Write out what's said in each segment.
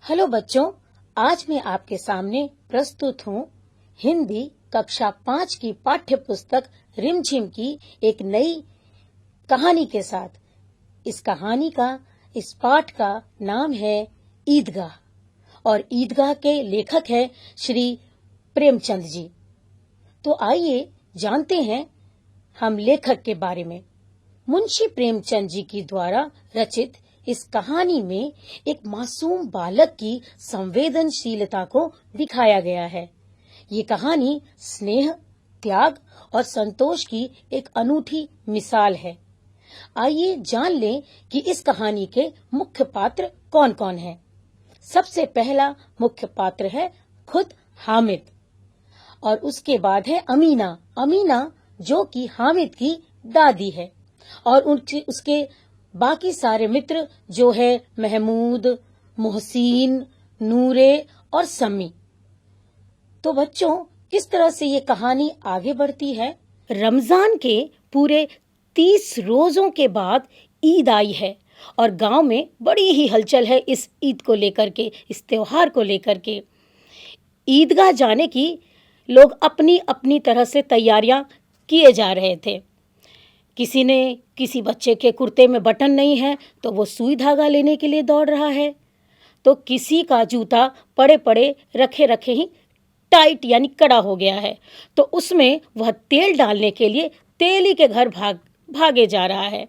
Hello बच्चों, आज मैं आपके सामने प्रस्तुत हूँ हिंदी कक्षा 5 की पाठ्य पुस्तक रिमझिम की एक नई कहानी के साथ। इस पाठ का नाम है ईदगाह और ईदगाह के लेखक है श्री प्रेमचंद जी। तो आइए जानते हैं हम लेखक के बारे में। मुंशी प्रेमचंद जी की द्वारा रचित इस कहानी में एक मासूम बालक की संवेदनशीलता को दिखाया गया है। ये कहानी स्नेह, त्याग और संतोष की एक अनूठी मिसाल है। आइए जान लें कि इस कहानी के मुख्य पात्र कौन कौन हैं। सबसे पहला मुख्य पात्र है खुद हामिद और उसके बाद है अमीना जो कि हामिद की दादी है और उसके बाकी सारे मित्र जो है महमूद, मोहसिन, नूरे और सम्मी। तो बच्चों, किस तरह से ये कहानी आगे बढ़ती है। रमजान के पूरे 30 रोजों के बाद ईद आई है और गांव में बड़ी ही हलचल है इस ईद को लेकर के, इस त्योहार को लेकर के। ईदगाह जाने की लोग अपनी अपनी तरह से तैयारियां किए जा रहे थे। किसी बच्चे के कुर्ते में बटन नहीं है तो वो सुई धागा लेने के लिए दौड़ रहा है, तो किसी का जूता पड़े पड़े रखे रखे ही टाइट यानी कड़ा हो गया है, तो उसमें वह तेल डालने के लिए तेली के घर भागे जा रहा है।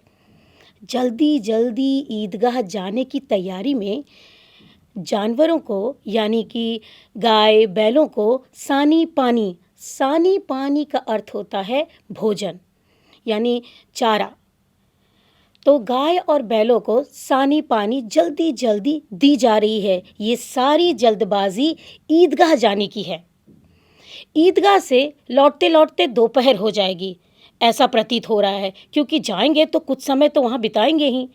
जल्दी जल्दी ईदगाह जाने की तैयारी में जानवरों को यानी कि गाय बैलों को सानी पानी का अर्थ होता है भोजन यानी चारा। तो गाय और बैलों को सानी पानी जल्दी जल्दी दी जा रही है। ये सारी जल्दबाजी ईदगाह जाने की है। ईदगाह से लौटते लौटते दोपहर हो जाएगी ऐसा प्रतीत हो रहा है, क्योंकि जाएंगे तो कुछ समय तो वहाँ बिताएंगे ही।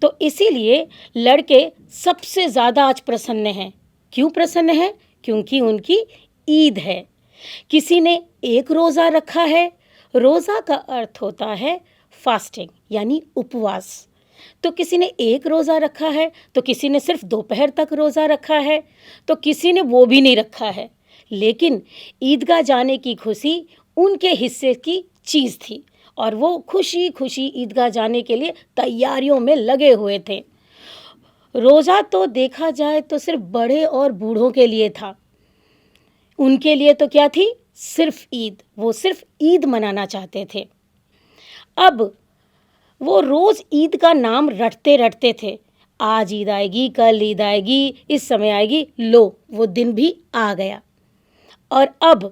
तो इसीलिए लड़के सबसे ज़्यादा आज प्रसन्न हैं। क्यों प्रसन्न हैं? क्योंकि उनकी ईद है। किसी ने एक रोज़ा रखा है। रोज़ा का अर्थ होता है फास्टिंग यानी उपवास। तो किसी ने एक रोज़ा रखा है, तो किसी ने सिर्फ दोपहर तक रोज़ा रखा है, तो किसी ने वो भी नहीं रखा है। लेकिन ईदगाह जाने की खुशी उनके हिस्से की चीज़ थी और वो खुशी खुशी ईदगाह जाने के लिए तैयारियों में लगे हुए थे। रोज़ा तो देखा जाए तो सिर्फ बड़े और बूढ़ों के लिए था। उनके लिए तो क्या थी? सिर्फ ईद। वो सिर्फ ईद मनाना चाहते थे। अब वो रोज ईद का नाम रटते रटते थे। आज ईद आएगी, कल ईद आएगी, इस समय आएगी। लो, वो दिन भी आ गया। और अब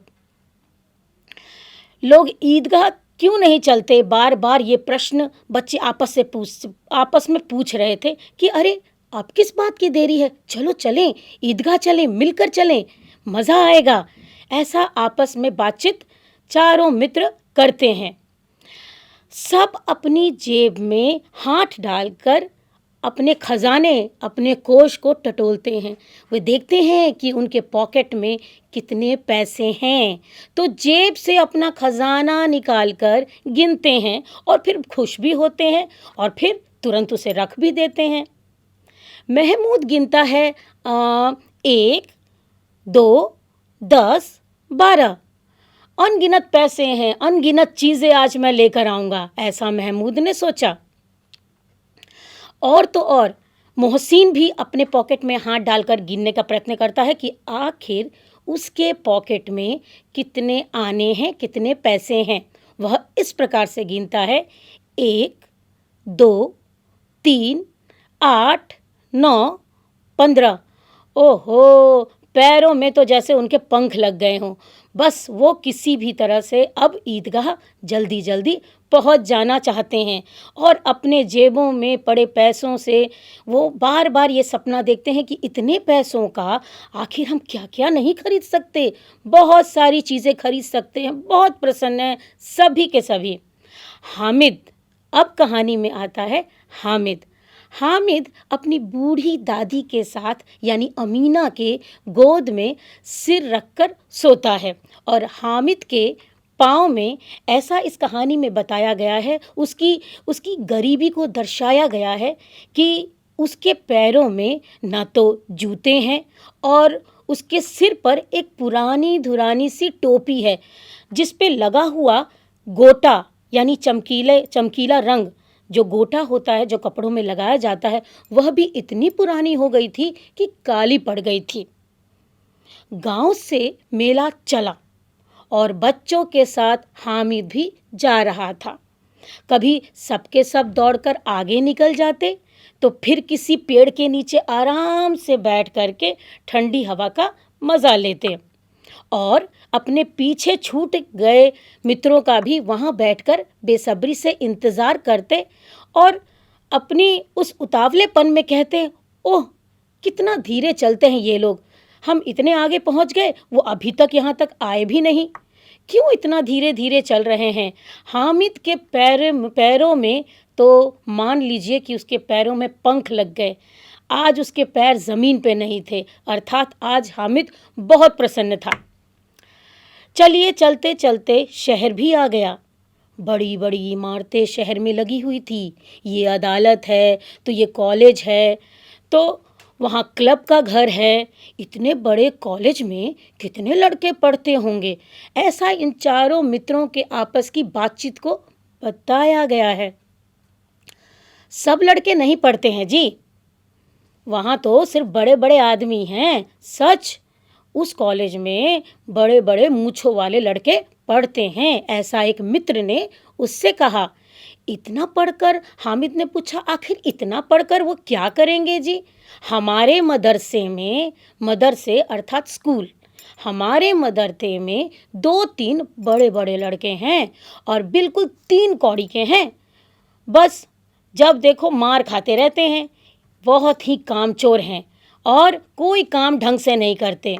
लोग ईदगाह क्यों नहीं चलते? बार बार ये प्रश्न बच्चे आपस में पूछ रहे थे कि अरे अब किस बात की देरी है, चलो चलें, ईदगाह चलें, मिलकर चलें, मज़ा आएगा। ऐसा आपस में बातचीत चारों मित्र करते हैं। सब अपनी जेब में हाथ डालकर अपने खजाने, अपने कोष को टटोलते हैं। वे देखते हैं कि उनके पॉकेट में कितने पैसे हैं, तो जेब से अपना खजाना निकालकर गिनते हैं और फिर खुश भी होते हैं और फिर तुरंत उसे रख भी देते हैं। महमूद गिनता है 1, 2, 10, 12। अनगिनत पैसे हैं, अनगिनत चीज़ें आज मैं लेकर आऊँगा, ऐसा महमूद ने सोचा। और तो और मोहसिन भी अपने पॉकेट में हाथ डालकर गिनने का प्रयत्न करता है कि आखिर उसके पॉकेट में कितने आने हैं, कितने पैसे हैं। वह इस प्रकार से गिनता है 1, 2, 3, 8, 9, 15। ओहो, पैरों में तो जैसे उनके पंख लग गए हों। बस वो किसी भी तरह से अब ईदगाह जल्दी जल्दी पहुंच जाना चाहते हैं और अपने जेबों में पड़े पैसों से वो बार बार ये सपना देखते हैं कि इतने पैसों का आखिर हम क्या क्या नहीं खरीद सकते, बहुत सारी चीज़ें खरीद सकते हैं। बहुत प्रसन्न हैं सभी के सभी। हामिद, अब कहानी में आता है हामिद अपनी बूढ़ी दादी के साथ यानी अमीना के गोद में सिर रखकर सोता है और हामिद के पाँव में, ऐसा इस कहानी में बताया गया है, उसकी गरीबी को दर्शाया गया है कि उसके पैरों में न तो जूते हैं और उसके सिर पर एक पुरानी धुरानी सी टोपी है जिस पे लगा हुआ गोटा यानी चमकीला रंग जो गोटा होता है जो कपड़ों में लगाया जाता है वह भी इतनी पुरानी हो गई थी कि काली पड़ गई थी। गांव से मेला चला और बच्चों के साथ हामिद भी जा रहा था। कभी सबके सब दौड़कर आगे निकल जाते तो फिर किसी पेड़ के नीचे आराम से बैठ करके ठंडी हवा का मजा लेते और अपने पीछे छूट गए मित्रों का भी वहां बैठकर बेसब्री से इंतजार करते और अपनी उस उतावलेपन में कहते, ओह कितना धीरे चलते हैं ये लोग, हम इतने आगे पहुंच गए, वो अभी तक यहाँ तक आए भी नहीं, क्यों इतना धीरे धीरे चल रहे हैं। हामिद के पैरों में तो मान लीजिए कि उसके पैरों में पंख लग गए। आज उसके पैर जमीन पे नहीं थे, अर्थात आज हामिद बहुत प्रसन्न था। चलिए चलते चलते शहर भी आ गया। बड़ी बड़ी इमारतें शहर में लगी हुई थी। ये अदालत है तो ये कॉलेज है तो वहाँ क्लब का घर है। इतने बड़े कॉलेज में कितने लड़के पढ़ते होंगे, ऐसा इन चारों मित्रों के आपस की बातचीत को बताया गया है। सब लड़के नहीं पढ़ते हैं जी, वहाँ तो सिर्फ बड़े बड़े आदमी हैं। सच, उस कॉलेज में बड़े बड़े मूंछों वाले लड़के पढ़ते हैं, ऐसा एक मित्र ने उससे कहा। इतना पढ़कर, हामिद ने पूछा, आखिर इतना पढ़कर वो क्या करेंगे जी? हमारे मदरसे अर्थात स्कूल, हमारे मदरसे में 2-3 बड़े बड़े लड़के हैं और बिल्कुल 3 कौड़ी के हैं। बस जब देखो मार खाते रहते हैं, बहुत ही कामचोर हैं और कोई काम ढंग से नहीं करते।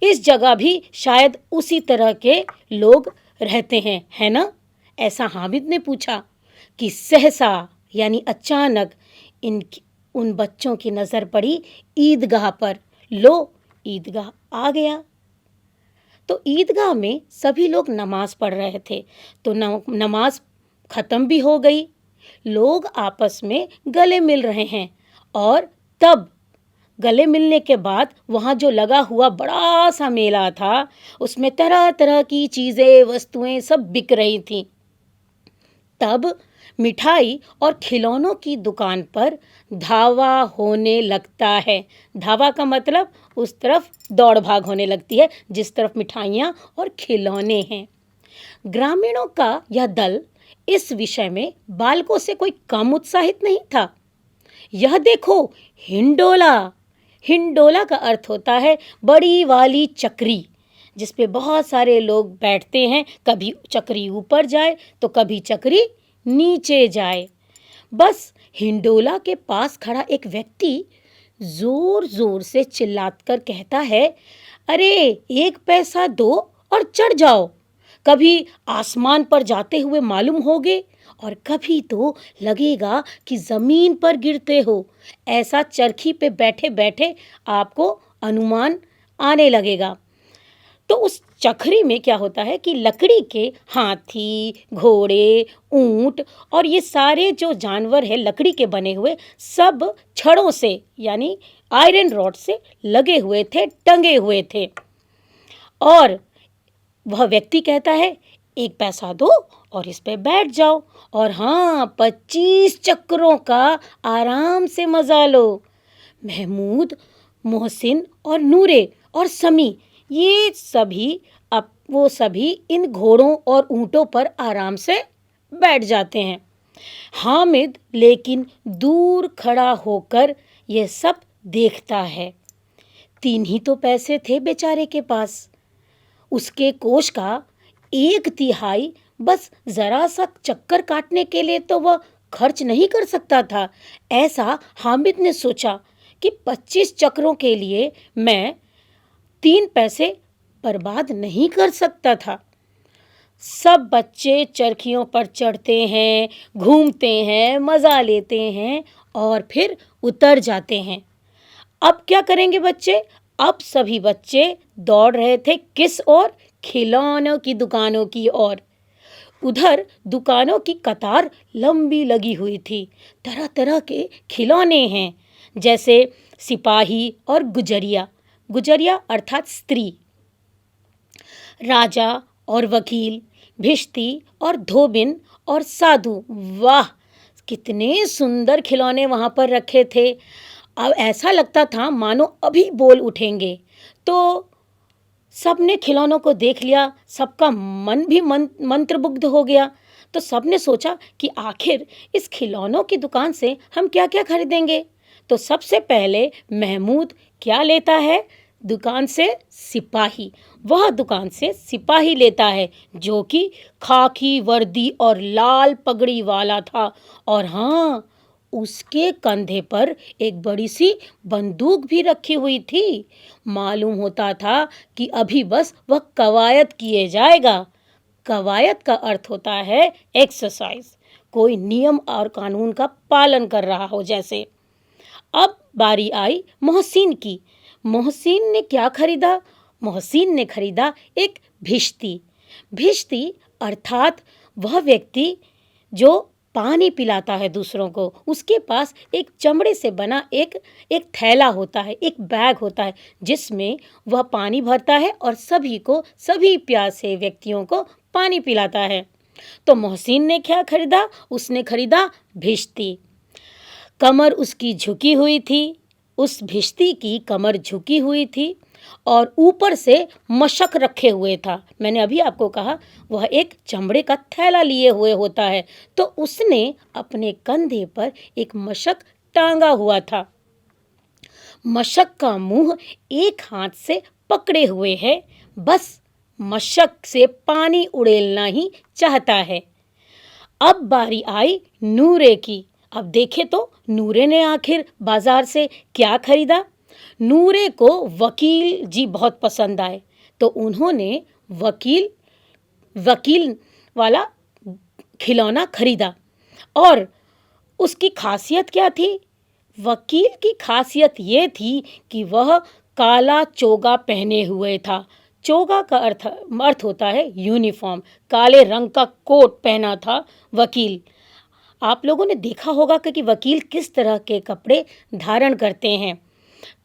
इस जगह भी शायद उसी तरह के लोग रहते हैं, है ना? ऐसा हामिद ने पूछा कि सहसा यानी अचानक उन बच्चों की नज़र पड़ी ईदगाह पर। लो, ईदगाह आ गया। तो ईदगाह में सभी लोग नमाज पढ़ रहे थे तो नमाज ख़त्म भी हो गई। लोग आपस में गले मिल रहे हैं और तब गले मिलने के बाद वहाँ जो लगा हुआ बड़ा सा मेला था उसमें तरह तरह की चीज़ें, वस्तुएं सब बिक रही थीं। तब मिठाई और खिलौनों की दुकान पर धावा होने लगता है। धावा का मतलब उस तरफ दौड़ भाग होने लगती है जिस तरफ मिठाइयाँ और खिलौने हैं। ग्रामीणों का यह दल इस विषय में बालकों से कोई कम उत्साहित नहीं था। यह देखो, हिंडोला। हिंडोला का अर्थ होता है बड़ी वाली चक्री, जिस पे बहुत सारे लोग बैठते हैं। कभी चक्री ऊपर जाए तो कभी चक्री नीचे जाए। बस हिंडोला के पास खड़ा एक व्यक्ति जोर जोर से चिल्लाकर कहता है, अरे 1 पैसा दो और चढ़ जाओ। कभी आसमान पर जाते हुए मालूम होगे और कभी तो लगेगा कि जमीन पर गिरते हो। ऐसा चरखी पे बैठे बैठे आपको अनुमान आने लगेगा। तो उस चक्री में क्या होता है कि लकड़ी के हाथी, घोड़े, ऊंट और ये सारे जो जानवर हैं लकड़ी के बने हुए, सब छड़ों से यानी आयरन रॉड से लगे हुए थे, टंगे हुए थे। और वह व्यक्ति कहता है, 1 पैसा दो और इस पे बैठ जाओ और हाँ 25 चक्रों का आराम से मजा लो। महमूद, मोहसिन और नूरे और समी, ये सभी इन घोड़ों और ऊंटों पर आराम से बैठ जाते हैं। हामिद लेकिन दूर खड़ा होकर यह सब देखता है। 3 ही तो पैसे थे बेचारे के पास। उसके कोष का 1/3 बस जरा सा चक्कर काटने के लिए तो वह खर्च नहीं कर सकता था। ऐसा हामिद ने सोचा कि 25 चक्रों के लिए मैं 3 पैसे बर्बाद नहीं कर सकता था। सब बच्चे चरखियों पर चढ़ते हैं, घूमते हैं, मजा लेते हैं और फिर उतर जाते हैं। अब क्या करेंगे बच्चे? अब सभी बच्चे दौड़ रहे थे किस ओर? खिलौनों की दुकानों की ओर। उधर दुकानों की कतार लंबी लगी हुई थी। तरह तरह के खिलौने हैं, जैसे सिपाही और गुजरिया। गुजरिया अर्थात स्त्री, राजा और वकील, भिश्ती और धोबिन और साधु। वाह, कितने सुंदर खिलौने वहाँ पर रखे थे। अब ऐसा लगता था मानो अभी बोल उठेंगे। तो सबने खिलौनों को देख लिया, सबका मन भी मंत्रमुग्ध हो गया। तो सबने सोचा कि आखिर इस खिलौनों की दुकान से हम क्या क्या खरीदेंगे। तो सबसे पहले महमूद क्या लेता है? दुकान से सिपाही। वह दुकान से सिपाही लेता है, जो कि खाकी वर्दी और लाल पगड़ी वाला था। और हाँ, उसके कंधे पर एक बड़ी सी बंदूक भी रखी हुई थी। मालूम होता था कि अभी बस वह कवायद किए जाएगा। कवायद का अर्थ होता है एक्सरसाइज, कोई नियम और कानून का पालन कर रहा हो जैसे। अब बारी आई मोहसिन की। मोहसिन ने क्या खरीदा? मोहसिन ने खरीदा एक भिश्ती। भिश्ती अर्थात वह व्यक्ति जो पानी पिलाता है दूसरों को। उसके पास एक चमड़े से बना एक थैला होता है, एक बैग होता है, जिसमें वह पानी भरता है और सभी प्यासे व्यक्तियों को पानी पिलाता है। तो मोहसिन ने क्या खरीदा? उसने खरीदा भिश्ती। कमर उसकी झुकी हुई थी, उस भिश्ती की कमर झुकी हुई थी और ऊपर से मशक रखे हुए था। मैंने अभी आपको कहा वह एक चमड़े का थैला लिए हुए होता है। तो उसने अपने कंधे पर एक मशक टांगा हुआ था। मशक का मुंह एक हाथ से पकड़े हुए है, बस मशक से पानी उड़ेलना ही चाहता है। अब बारी आई नूरे की। अब देखे तो नूरे ने आखिर बाजार से क्या खरीदा। नूरे को वकील जी बहुत पसंद आए, तो उन्होंने वकील वाला खिलौना खरीदा। और उसकी खासियत क्या थी? वकील की खासियत ये थी कि वह काला चोगा पहने हुए था। चोगा का अर्थ होता है यूनिफॉर्म। काले रंग का कोट पहना था वकील। आप लोगों ने देखा होगा कि वकील किस तरह के कपड़े धारण करते हैं।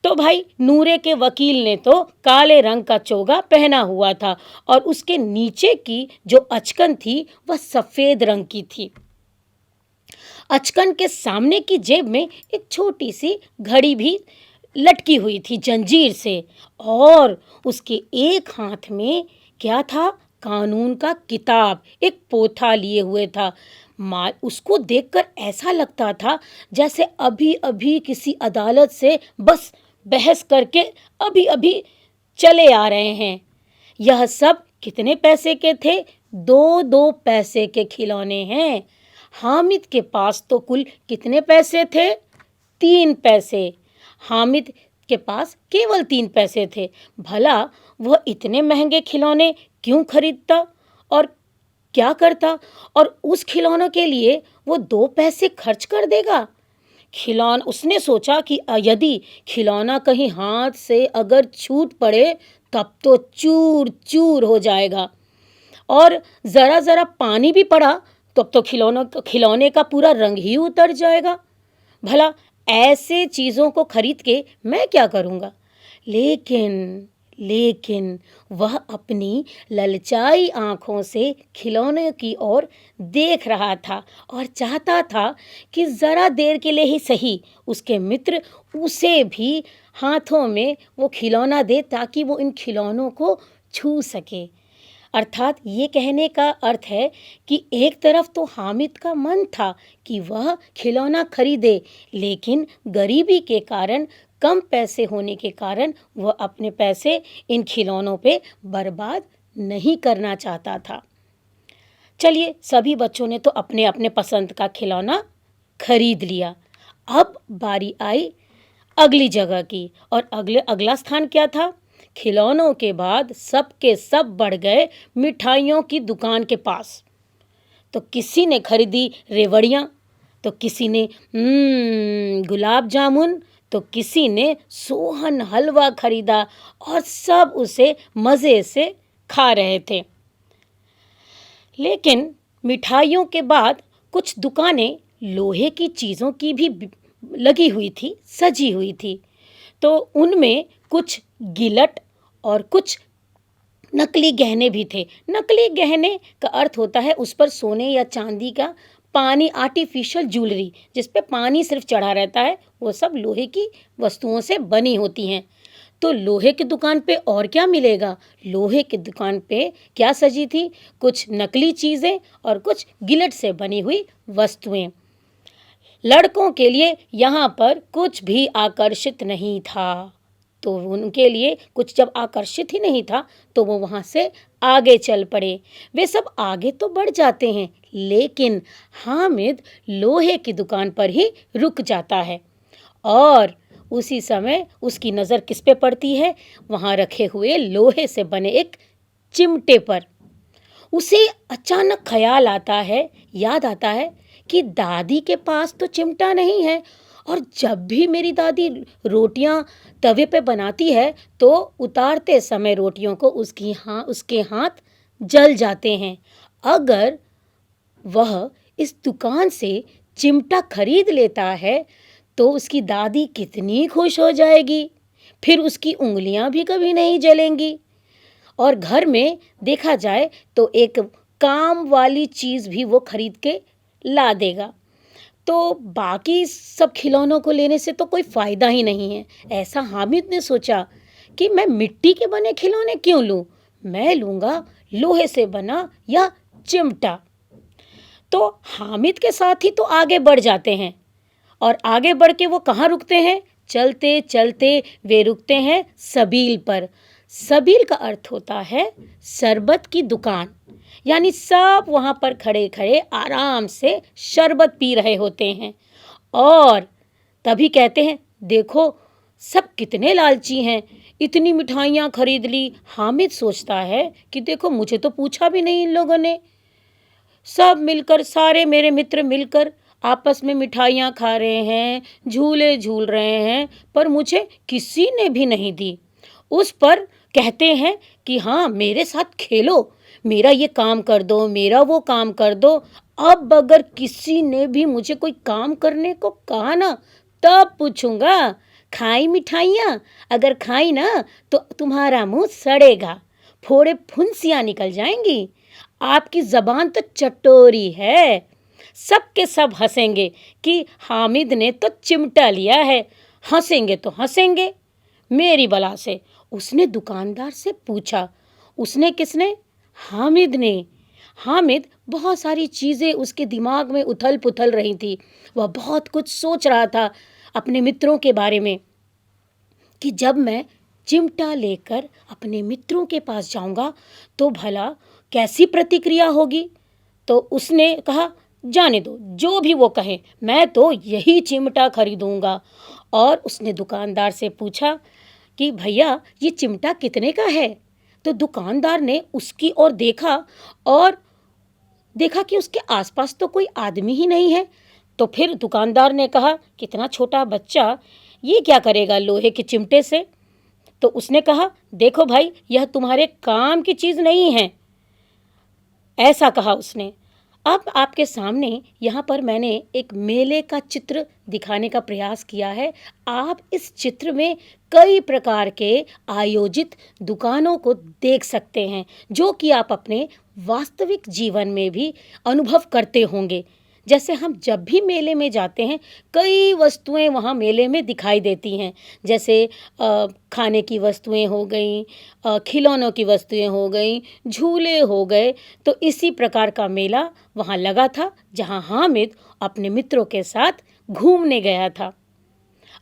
तो भाई नूरे के वकील ने तो काले रंग का चोगा पहना हुआ था और उसके नीचे की जो अचकन थी वह सफेद रंग की थी। अचकन के सामने की जेब में एक छोटी सी घड़ी भी लटकी हुई थी जंजीर से। और उसके एक हाथ में क्या था? कानून का किताब, एक पोथा लिए हुए था। उसको देखकर ऐसा लगता था जैसे अभी अभी किसी अदालत से बस बहस करके अभी अभी चले आ रहे हैं। यह सब कितने पैसे के थे? 2-2 पैसे के खिलौने हैं। हामिद के पास तो कुल कितने पैसे थे? 3 पैसे। हामिद के पास केवल 3 पैसे थे। भला वह इतने महंगे खिलौने क्यों खरीदता और क्या करता? और उस खिलौनों के लिए वो 2 पैसे खर्च कर देगा। उसने सोचा कि यदि खिलौना कहीं हाथ से अगर छूट पड़े तब तो चूर चूर हो जाएगा। और ज़रा ज़रा पानी भी पड़ा तब तो खिलौने का पूरा रंग ही उतर जाएगा। भला ऐसे चीज़ों को खरीद के मैं क्या करूँगा? लेकिन वह अपनी ललचाई आंखों से खिलौने की ओर देख रहा था और चाहता था कि ज़रा देर के लिए ही सही उसके मित्र उसे भी हाथों में वो खिलौना दे, ताकि वो इन खिलौनों को छू सके। अर्थात ये कहने का अर्थ है कि एक तरफ तो हामिद का मन था कि वह खिलौना खरीदे, लेकिन गरीबी के कारण, कम पैसे होने के कारण वह अपने पैसे इन खिलौनों पे बर्बाद नहीं करना चाहता था। चलिए, सभी बच्चों ने तो अपने अपने पसंद का खिलौना खरीद लिया। अब बारी आई अगली जगह की। और अगला स्थान क्या था? खिलौनों के बाद सबके सब बढ़ गए मिठाइयों की दुकान के पास। तो किसी ने खरीदी रेवड़ियाँ, तो किसी ने गुलाब जामुन, तो किसी ने सोहन हलवा खरीदा और सब उसे मज़े से खा रहे थे। लेकिन मिठाइयों के बाद कुछ दुकानें लोहे की चीज़ों की भी लगी हुई थी, सजी हुई थी। तो उनमें कुछ गिलट और कुछ नकली गहने भी थे। नकली गहने का अर्थ होता है उस पर सोने या चांदी का पानी, आर्टिफिशियल ज्वेलरी जिस पे पानी सिर्फ चढ़ा रहता है, वो सब लोहे की वस्तुओं से बनी होती हैं। तो लोहे की दुकान पे और क्या मिलेगा? लोहे की दुकान पे क्या सजी थी? कुछ नकली चीज़ें और कुछ गिलट से बनी हुई वस्तुएं। लड़कों के लिए यहाँ पर कुछ भी आकर्षित नहीं था। तो उनके लिए कुछ जब आकर्षित ही नहीं था तो वो वहाँ से आगे चल पड़े। वे सब आगे तो बढ़ जाते हैं, लेकिन हामिद लोहे की दुकान पर ही रुक जाता है। और उसी समय उसकी नज़र किस पे पड़ती है? वहाँ रखे हुए लोहे से बने एक चिमटे पर। उसे अचानक ख्याल आता है, याद आता है कि दादी के पास तो चिमटा नहीं है, और जब भी मेरी दादी रोटियां तवे पे बनाती है तो उतारते समय रोटियों को उसके हाथ जल जाते हैं। अगर वह इस दुकान से चिमटा खरीद लेता है तो उसकी दादी कितनी खुश हो जाएगी, फिर उसकी उंगलियां भी कभी नहीं जलेंगी। और घर में देखा जाए तो एक काम वाली चीज़ भी वो खरीद के ला देगा। तो बाकी सब खिलौनों को लेने से तो कोई फ़ायदा ही नहीं है। ऐसा हामिद ने सोचा कि मैं मिट्टी के बने खिलौने क्यों लूँ, मैं लूँगा लोहे से बना या चिमटा। तो हामिद के साथ ही तो आगे बढ़ जाते हैं, और आगे बढ़ के वो कहाँ रुकते हैं? चलते चलते वे रुकते हैं सबील पर। सबील का अर्थ होता है शरबत की दुकान, यानी सब वहाँ पर खड़े खड़े आराम से शरबत पी रहे होते हैं। और तभी कहते हैं, देखो सब कितने लालची हैं, इतनी मिठाइयाँ खरीद ली। हामिद सोचता है कि देखो मुझे तो पूछा भी नहीं इन लोगों ने। सब मिलकर, सारे मेरे मित्र मिलकर आपस में मिठाइयाँ खा रहे हैं, झूले झूल रहे हैं, पर मुझे किसी ने भी नहीं दी। उस पर कहते हैं कि हाँ मेरे साथ खेलो, मेरा ये काम कर दो, मेरा वो काम कर दो। अब अगर किसी ने भी मुझे कोई काम करने को कहा ना, तब पूछूंगा खाई मिठाइयाँ? अगर खाई ना तो तुम्हारा मुंह सड़ेगा, फोड़े फुंसियाँ निकल जाएंगी, आपकी जबान तो चटोरी है। सब के सब हंसेंगे कि हामिद ने तो चिमटा लिया है। हंसेंगे तो हंसेंगे मेरी बला से। उसने दुकानदार से पूछा। उसने किसने? हामिद ने। हामिद, बहुत सारी चीज़ें उसके दिमाग में उथल पुथल रही थी। वह बहुत कुछ सोच रहा था अपने मित्रों के बारे में कि जब मैं चिमटा लेकर अपने मित्रों के पास जाऊंगा तो भला कैसी प्रतिक्रिया होगी। तो उसने कहा, जाने दो, जो भी वो कहे, मैं तो यही चिमटा खरीदूंगा। और उसने दुकानदार से पूछा कि भैया ये चिमटा कितने का है? तो दुकानदार ने उसकी ओर देखा और देखा कि उसके आसपास तो कोई आदमी ही नहीं है। तो फिर दुकानदार ने कहा, कितना छोटा बच्चा, ये क्या करेगा लोहे के चिमटे से? तो उसने कहा, देखो भाई, यह तुम्हारे काम की चीज़ नहीं है, ऐसा कहा उसने। अब आपके सामने यहाँ पर मैंने एक मेले का चित्र दिखाने का प्रयास किया है। आप इस चित्र में कई प्रकार के आयोजित दुकानों को देख सकते हैं, जो कि आप अपने वास्तविक जीवन में भी अनुभव करते होंगे। जैसे हम जब भी मेले में जाते हैं, कई वस्तुएं वहाँ मेले में दिखाई देती हैं। जैसे खाने की वस्तुएं हो गई, खिलौनों की वस्तुएं हो गई, झूले हो गए। तो इसी प्रकार का मेला वहाँ लगा था, जहाँ हामिद अपने मित्रों के साथ घूमने गया था।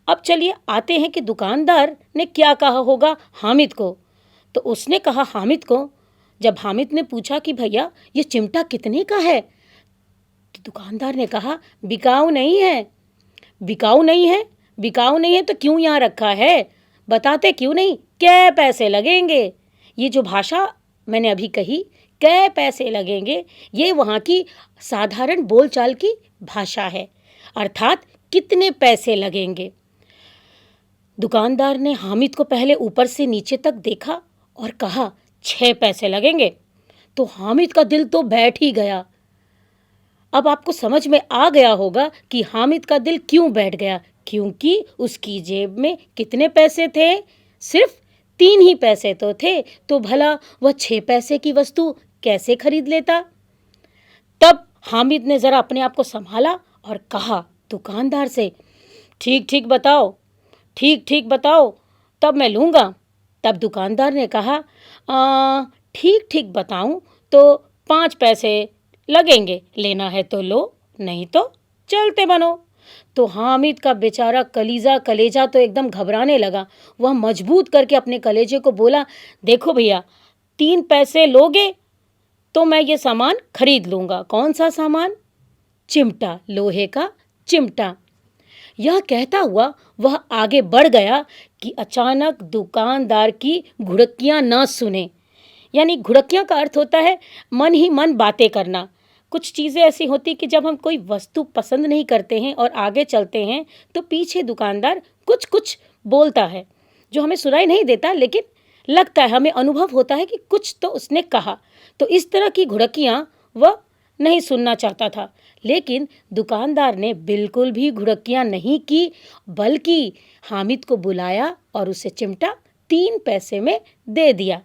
अब चलिए आते हैं कि दुकानदार ने क्या कहा होगा हामिद को। तो उसने कहा हामिद को, जब हामिद ने पूछा कि भैया ये चिमटा कितने का है, तो दुकानदार ने कहा, बिकाऊ नहीं है। बिकाऊ नहीं है? बिकाऊ नहीं है तो क्यों यहाँ रखा है? बताते क्यों नहीं? क्या पैसे लगेंगे? ये जो भाषा मैंने अभी कही, क्या पैसे लगेंगे, ये वहाँ की साधारण बोलचाल की भाषा है, अर्थात कितने पैसे लगेंगे। दुकानदार ने हामिद को पहले ऊपर से नीचे तक देखा और कहा, 6 पैसे लगेंगे। तो हामिद का दिल तो बैठ ही गया। अब आपको समझ में आ गया होगा कि हामिद का दिल क्यों बैठ गया, क्योंकि उसकी जेब में कितने पैसे थे? सिर्फ 3 ही पैसे तो थे, तो भला वह 6 पैसे की वस्तु कैसे खरीद लेता? तब हामिद ने जरा अपने आप को संभाला और कहा दुकानदार से, ठीक ठीक बताओ, ठीक ठीक बताओ, तब मैं लूँगा। तब दुकानदार ने कहा, ठीक ठीक बताऊं तो 5 पैसे लगेंगे, लेना है तो लो, नहीं तो चलते बनो। तो हामिद का बेचारा कलेजा तो एकदम घबराने लगा। वह मजबूत करके अपने कलेजे को बोला, देखो भैया, 3 पैसे लोगे तो मैं ये सामान खरीद लूँगा। कौन सा सामान? चिमटा, लोहे का चिमटा। यह कहता हुआ वह आगे बढ़ गया कि अचानक दुकानदार की घुड़कियां न सुने। यानी घुड़कियां का अर्थ होता है मन ही मन बातें करना। कुछ चीज़ें ऐसी होती कि जब हम कोई वस्तु पसंद नहीं करते हैं और आगे चलते हैं तो पीछे दुकानदार कुछ कुछ बोलता है जो हमें सुनाई नहीं देता, लेकिन लगता है, हमें अनुभव होता है कि कुछ तो उसने कहा। तो इस तरह की घुड़कियां वह नहीं सुनना चाहता था, लेकिन दुकानदार ने बिल्कुल भी घुड़कियां नहीं की, बल्कि हामिद को बुलाया और उसे चिमटा 3 पैसे में दे दिया।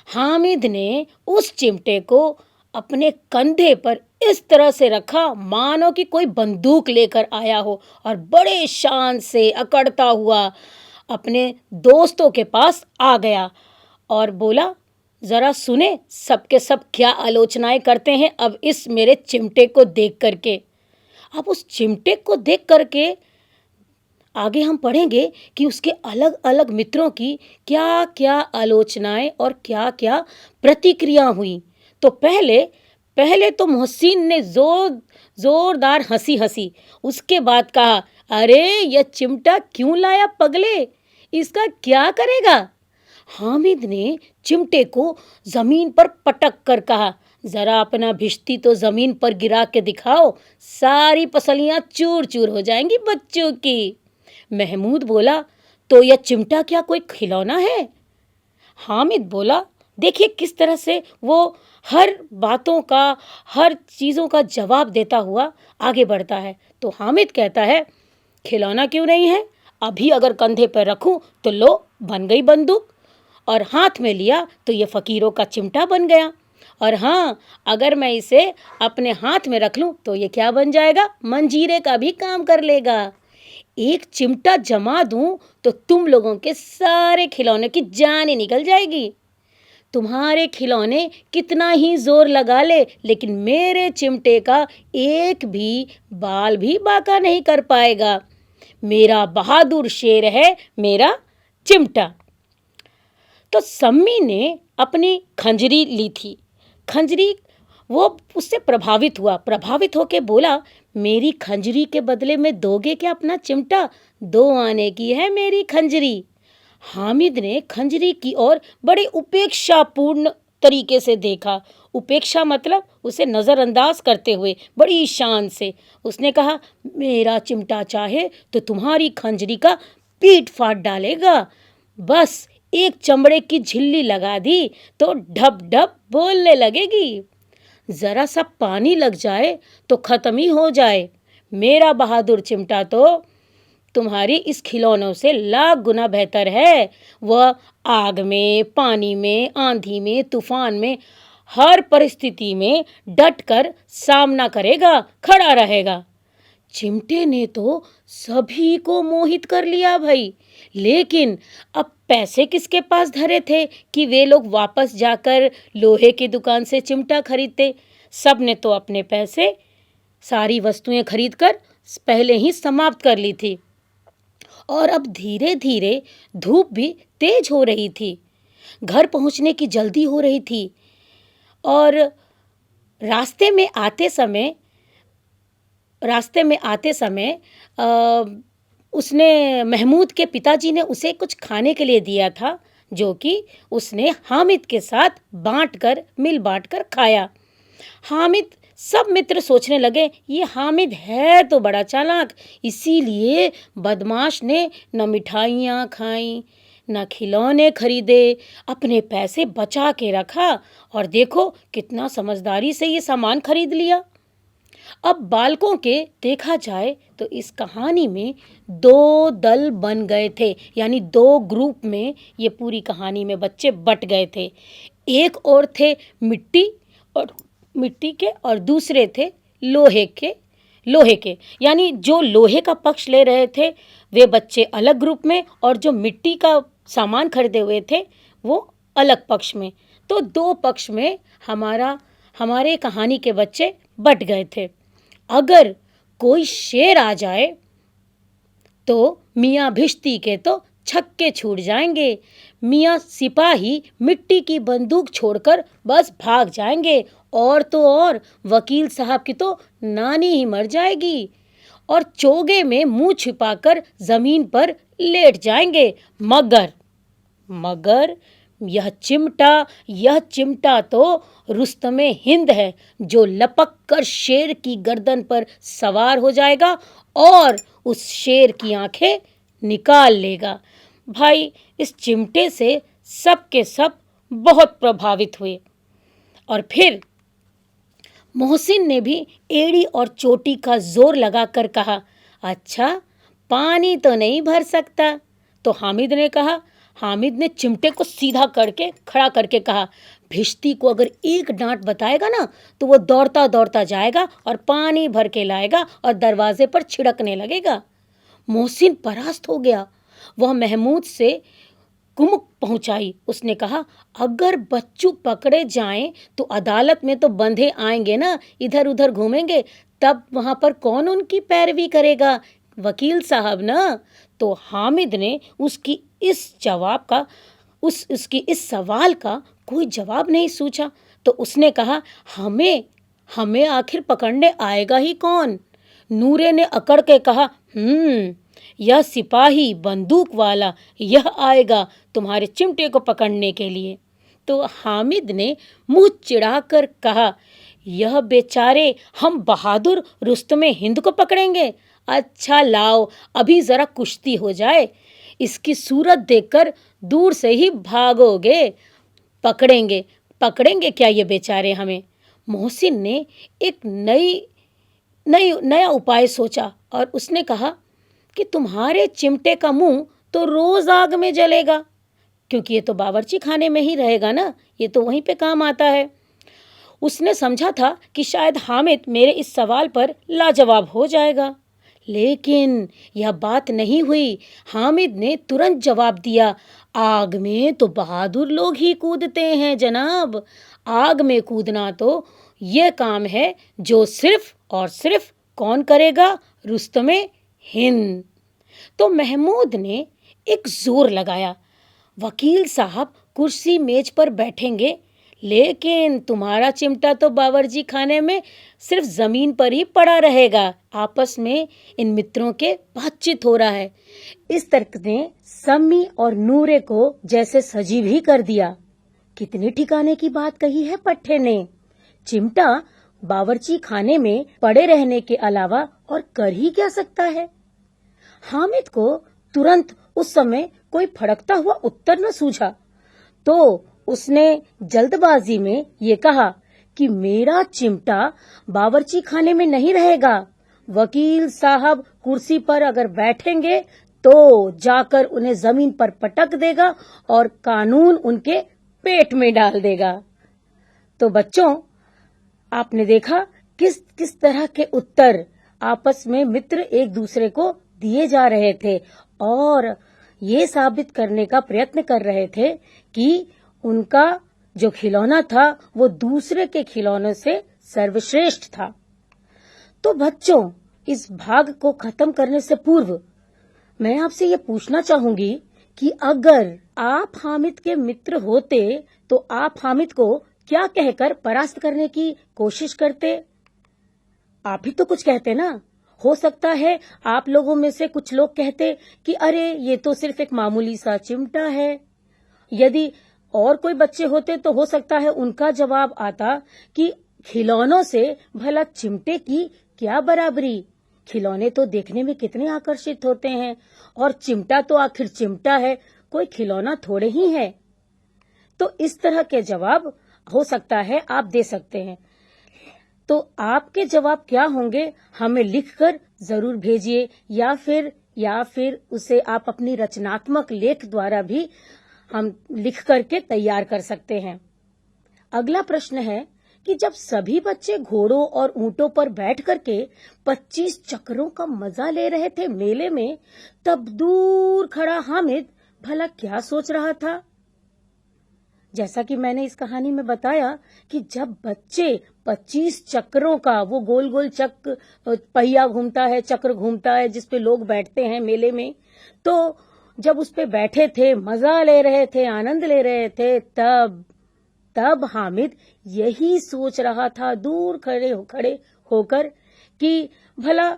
हामिद ने उस चिमटे को अपने कंधे पर इस तरह से रखा मानो कि कोई बंदूक लेकर आया हो, और बड़े शान से अकड़ता हुआ अपने दोस्तों के पास आ गया और बोला, जरा सुने सबके सब क्या आलोचनाएं करते हैं अब इस मेरे चिमटे को देख करके। अब उस चिमटे को देख करके आगे हम पढ़ेंगे कि उसके अलग अलग मित्रों की क्या क्या आलोचनाएं और क्या क्या प्रतिक्रिया हुई। तो पहले तो मोहसिन ने जोरदार हंसी। उसके बाद कहा, अरे यह चिमटा क्यों लाया पगले, इसका क्या करेगा? हामिद ने चिमटे को जमीन पर पटक कर कहा, जरा अपना भिश्ती तो जमीन पर गिरा के दिखाओ, सारी पसलियां चूर चूर हो जाएंगी बच्चों की। महमूद बोला, तो यह चिमटा क्या कोई खिलौना है? हामिद बोला, देखिए किस तरह से वो हर बातों का, हर चीज़ों का जवाब देता हुआ आगे बढ़ता है। तो हामिद कहता है, खिलौना क्यों नहीं है, अभी अगर कंधे पर रखूं तो लो बन गई बंदूक, और हाथ में लिया तो ये फकीरों का चिमटा बन गया, और हाँ अगर मैं इसे अपने हाथ में रख लूं तो ये क्या बन जाएगा, मंजीरे का भी काम कर लेगा। एक चिमटा जमा दूं तो तुम लोगों के सारे खिलौने की जान ही निकल जाएगी। तुम्हारे खिलौने कितना ही जोर लगा ले, लेकिन मेरे चिमटे का एक भी बाल भी बांका नहीं कर पाएगा। मेरा बहादुर शेर है मेरा चिमटा। तो सम्मी ने अपनी खंजरी ली थी। खंजरी, वो उससे प्रभावित होके बोला, मेरी खंजरी के बदले में दोगे क्या अपना चिमटा? 2 आने की है मेरी खंजरी। हामिद ने खंजरी की ओर बड़े उपेक्षापूर्ण तरीके से देखा। उपेक्षा मतलब उसे नज़रअंदाज करते हुए बड़ी शान से उसने कहा, मेरा चिमटा चाहे तो तुम्हारी खंजरी का पीट फाड़ डालेगा। बस एक चमड़े की झिल्ली लगा दी तो ढप ढप बोलने लगेगी। जरा सा पानी लग जाए तो खत्म ही हो जाए। मेरा बहादुर चिमटा तो तुम्हारी इस खिलौनों से लाख गुना बेहतर है। वह आग में, पानी में, आंधी में, तूफान में, हर परिस्थिति में डट कर सामना करेगा, खड़ा रहेगा। चिमटे ने तो सभी को मोहित कर लिया भाई, लेकिन अब पैसे किसके पास धरे थे कि वे लोग वापस जाकर लोहे की दुकान से चिमटा खरीदते। सब ने तो अपने पैसे, सारी वस्तुएं खरीदकर पहले ही समाप्त कर ली थी, और अब धीरे धीरे धूप भी तेज हो रही थी। घर पहुंचने की जल्दी हो रही थी, और रास्ते में आते समय उसने, महमूद के पिताजी ने उसे कुछ खाने के लिए दिया था, जो कि उसने हामिद के साथ मिल बांट कर खाया। हामिद, सब मित्र सोचने लगे, ये हामिद है तो बड़ा चालाक, इसीलिए बदमाश ने न मिठाइयाँ खाई, न खिलौने खरीदे, अपने पैसे बचा के रखा और देखो कितना समझदारी से ये सामान खरीद लिया। अब बालकों के देखा जाए तो इस कहानी में दो दल बन गए थे, यानी दो ग्रुप में ये पूरी कहानी में बच्चे बट गए थे। एक और थे मिट्टी के और दूसरे थे लोहे के, यानी जो लोहे का पक्ष ले रहे थे वे बच्चे अलग ग्रुप में और जो मिट्टी का सामान खरीदे हुए थे वो अलग पक्ष में। तो दो पक्ष में हमारे कहानी के बच्चे बट गए थे। अगर कोई शेर आ जाए तो मियाँ भिश्ती के तो छक्के छूट जाएंगे, मियाँ सिपाही मिट्टी की बंदूक छोड़कर बस भाग जाएंगे, और तो और वकील साहब की तो नानी ही मर जाएगी और चोगे में मुंह छिपाकर जमीन पर लेट जाएंगे। मगर यह चिमटा तो रुस्तमे हिंद है, जो लपक कर शेर की गर्दन पर सवार हो जाएगा और उस शेर की आंखें निकाल लेगा। भाई, इस चिमटे से सब के सब बहुत प्रभावित हुए और फिर मोहसिन ने भी एड़ी और चोटी का जोर लगाकर कहा, अच्छा पानी तो नहीं भर सकता। तो हामिद ने चिमटे को सीधा करके खड़ा करके कहा, भिश्ती को अगर एक डांट बताएगा ना तो वो दौड़ता दौड़ता जाएगा और पानी भर के लाएगा और दरवाजे पर छिड़कने लगेगा। मोहसिन परास्त हो गया। वह महमूद से कुमुक पहुंचाई। उसने कहा, अगर बच्चू पकड़े जाएं तो अदालत में तो बंधे आएंगे ना, इधर उधर घूमेंगे, तब वहां पर कौन उनकी पैरवी करेगा? वकील साहब ना। तो हामिद ने उसकी इस सवाल का कोई जवाब नहीं सूझा। तो उसने कहा, हमें आखिर पकड़ने आएगा ही कौन? नूरे ने अकड़ के कहा, यह सिपाही बंदूक वाला यह आएगा तुम्हारे चिमटे को पकड़ने के लिए। तो हामिद ने मुंह चिढ़ाकर कहा, यह बेचारे हम बहादुर रुस्तमे हिंद को पकड़ेंगे? अच्छा लाओ, अभी जरा कुश्ती हो जाए, इसकी सूरत देखकर दूर से ही भागोगे। पकड़ेंगे क्या ये बेचारे हमें? मोहसिन ने एक नया उपाय सोचा और उसने कहा कि तुम्हारे चिमटे का मुंह तो रोज आग में जलेगा, क्योंकि ये तो बावर्ची खाने में ही रहेगा ना, ये तो वहीं पे काम आता है। उसने समझा था कि शायद हामिद मेरे इस सवाल पर लाजवाब हो जाएगा, लेकिन यह बात नहीं हुई। हामिद ने तुरंत जवाब दिया, आग में तो बहादुर लोग ही कूदते हैं जनाब। आग में कूदना तो ये काम है जो सिर्फ और सिर्फ कौन करेगा? रुस्तमे हिंद। तो महमूद ने एक जोर लगाया, वकील साहब कुर्सी मेज पर बैठेंगे, लेकिन तुम्हारा चिमटा तो बावर्ची खाने में सिर्फ जमीन पर ही पड़ा रहेगा। आपस में इन मित्रों के बातचीत हो रहा है। इस तर्क ने सम्मी और नूरे को जैसे सजीव ही कर दिया। कितनी ठिकाने की बात कही है पट्टे ने। चिमटा बावर्ची खाने में पड़े रहने के अलावा और कर ही क्या सकता है? हामिद को तुरंत उस समय कोई फड़कता हुआ उत्तर न सूझा, तो उसने जल्दबाजी में ये कहा कि मेरा चिमटा बावर्ची खाने में नहीं रहेगा। वकील साहब कुर्सी पर अगर बैठेंगे तो जाकर उन्हें जमीन पर पटक देगा और कानून उनके पेट में डाल देगा। तो बच्चों, आपने देखा किस तरह के उत्तर आपस में मित्र एक दूसरे को दिए जा रहे थे और ये साबित करने का प्रयत्न कर रहे थे कि उनका जो खिलौना था वो दूसरे के खिलौनों से सर्वश्रेष्ठ था। तो बच्चों, इस भाग को खत्म करने से पूर्व मैं आपसे ये पूछना चाहूंगी कि अगर आप हामिद के मित्र होते तो आप हामिद को क्या कहकर परास्त करने की कोशिश करते? आप ही तो कुछ कहते ना। हो सकता है आप लोगों में से कुछ लोग कहते कि अरे ये तो सिर्फ एक मामूली सा चिमटा है। यदि और कोई बच्चे होते तो हो सकता है उनका जवाब आता कि खिलौनों से भला चिमटे की क्या बराबरी, खिलौने तो देखने में कितने आकर्षित होते हैं और चिमटा तो आखिर चिमटा है, कोई खिलौना थोड़े ही है। तो इस तरह के जवाब हो सकता है आप दे सकते हैं। तो आपके जवाब क्या होंगे हमें लिखकर जरूर भेजिए, या फिर उसे आप अपनी रचनात्मक लेख द्वारा भी हम लिख करके तैयार कर सकते हैं। अगला प्रश्न है कि जब सभी बच्चे घोड़ों और ऊंटों पर बैठ करके 25 चक्रों का मजा ले रहे थे मेले में, तब दूर खड़ा हामिद भला क्या सोच रहा था? जैसा कि मैंने इस कहानी में बताया कि जब बच्चे 25 चक्रों का, वो गोल गोल पहिया घूमता है, चक्र घूमता है जिसपे लोग बैठते हैं मेले में, तो जब उस पे बैठे थे, मजा ले रहे थे, आनंद ले रहे थे, तब हामिद यही सोच रहा था दूर खड़े होकर कि भला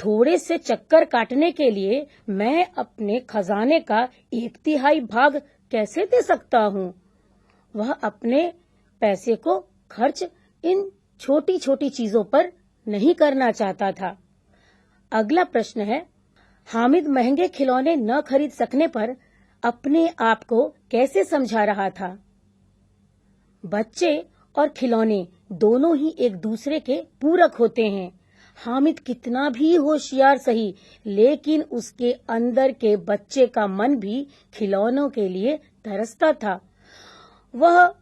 थोड़े से चक्कर काटने के लिए मैं अपने खजाने का 1/3 भाग कैसे दे सकता हूँ। वह अपने पैसे को खर्च इन छोटी छोटी चीजों पर नहीं करना चाहता था। अगला प्रश्न है, हामिद महंगे खिलौने न खरीद सकने पर अपने आप को कैसे समझा रहा था? बच्चे और खिलौने दोनों ही एक दूसरे के पूरक होते हैं। हामिद कितना भी होशियार सही, लेकिन उसके अंदर के बच्चे का मन भी खिलौनों के लिए तरसता था। वह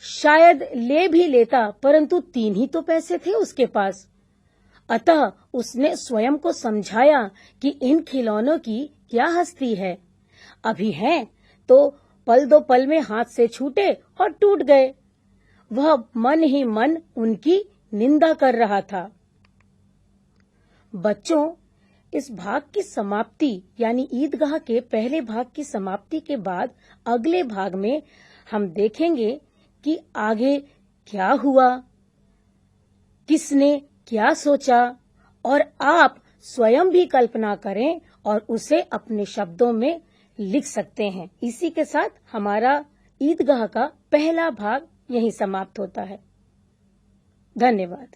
शायद ले भी लेता, परंतु 3 ही तो पैसे थे उसके पास। अतः उसने स्वयं को समझाया कि इन खिलौनों की क्या हस्ती है, अभी हैं तो पल दो पल में हाथ से छूटे और टूट गए। वह मन ही मन उनकी निंदा कर रहा था। बच्चों, इस भाग की समाप्ति यानी ईदगाह के पहले भाग की समाप्ति के बाद अगले भाग में हम देखेंगे कि आगे क्या हुआ, किसने क्या सोचा, और आप स्वयं भी कल्पना करें और उसे अपने शब्दों में लिख सकते हैं। इसी के साथ हमारा ईदगाह का पहला भाग यहीं समाप्त होता है। धन्यवाद।